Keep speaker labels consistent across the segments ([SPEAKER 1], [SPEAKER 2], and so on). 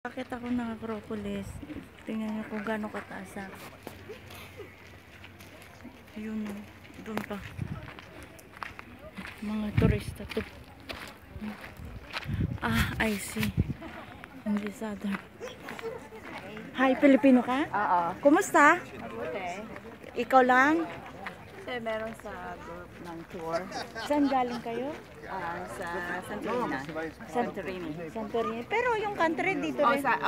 [SPEAKER 1] Bakit ako ng Acropolis? Tingnan niyo kung gaano kataas. Ayun, doon pa. Mga turista to. I see. Hindi Southern. Hi, Pilipino ka?
[SPEAKER 2] Oo.
[SPEAKER 1] Kumusta?
[SPEAKER 2] Mabuti.
[SPEAKER 1] Ikaw lang?
[SPEAKER 2] Kasi meron sa group ng tour
[SPEAKER 1] Saan galing kayo?
[SPEAKER 2] sa Santorini. Santorini.
[SPEAKER 1] Santorini. Pero yung country dito
[SPEAKER 2] Oh,
[SPEAKER 1] rin.
[SPEAKER 2] sa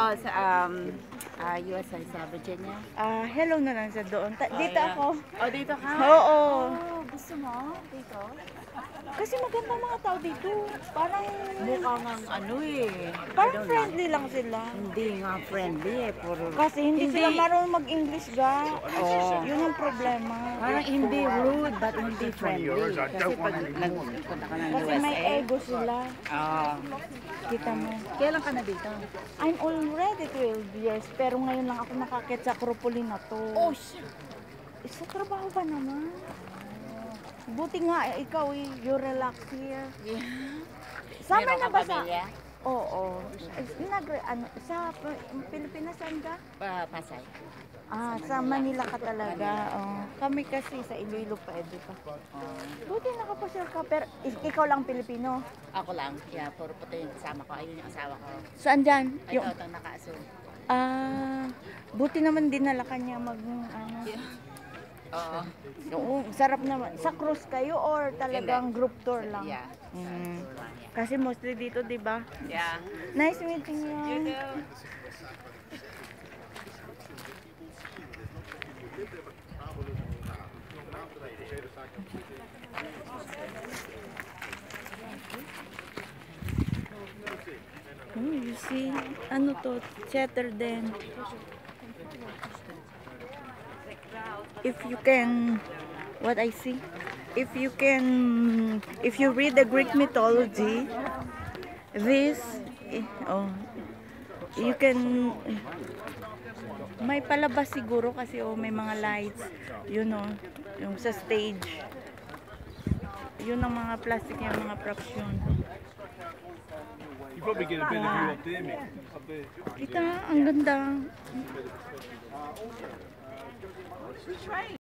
[SPEAKER 2] USA, sa Virginia.
[SPEAKER 1] Hello na lang sa doon. Dito
[SPEAKER 2] yeah.
[SPEAKER 1] ako.
[SPEAKER 2] Oh, dito ka?
[SPEAKER 1] Oo.
[SPEAKER 2] Oh, gusto mo? Dito?
[SPEAKER 1] Kasi maganda mga tao dito. Parang
[SPEAKER 2] Mukhang ano eh.
[SPEAKER 1] parang friendly lang sila.
[SPEAKER 2] Hindi nga friendly eh. Puro...
[SPEAKER 1] Kasi hindi sila marunong mag-English ga.
[SPEAKER 2] Oh.
[SPEAKER 1] Yun ang problema.
[SPEAKER 2] Parang hindi rude, but hindi friendly. Kasi pag nagpunta ka ng USA.
[SPEAKER 1] Kasi may ego sila. Kita mo.
[SPEAKER 2] Kailan ka na dito?
[SPEAKER 1] I'm already 12 years. Pero ngayon lang ako nakakit sa Acropolis na to.
[SPEAKER 2] Oh, shit.
[SPEAKER 1] Sa trabaho ba naman? Buti nga ikaw you relax here.
[SPEAKER 2] Yeah.
[SPEAKER 1] Summer na ba sa...
[SPEAKER 2] pamilya?
[SPEAKER 1] Oo. Sa Pilipinas saan ka?
[SPEAKER 2] Pasay.
[SPEAKER 1] Sa Manila ka talaga. Kami kasi sa Iloilo pwede pa. Buti nakapasyal ka. Pero ikaw lang Pilipino.
[SPEAKER 2] Ako lang. Yeah, puro puti yung kasama ko. Ayun yung asawa ko.
[SPEAKER 1] Saan dyan?
[SPEAKER 2] Ay, ito, naka-asul.
[SPEAKER 1] Buti naman dinala ka niya
[SPEAKER 2] Oo.
[SPEAKER 1] Sarap naman. Sa cruise kayo or talagang group tour lang?
[SPEAKER 2] Yeah.
[SPEAKER 1] Kasi mostly dito, di ba?
[SPEAKER 2] Yeah.
[SPEAKER 1] Nice meeting you.
[SPEAKER 2] You too.
[SPEAKER 1] You see, ano to, Chatterden. If you can, what I see, if you read the Greek mythology, you can, may palabas siguro kasi may mga lights, yung sa stage, yun ang mga plastic yung mga props yun.
[SPEAKER 3] You probably get a better view up there, Mick. Up there.
[SPEAKER 1] Kita, ang ganda.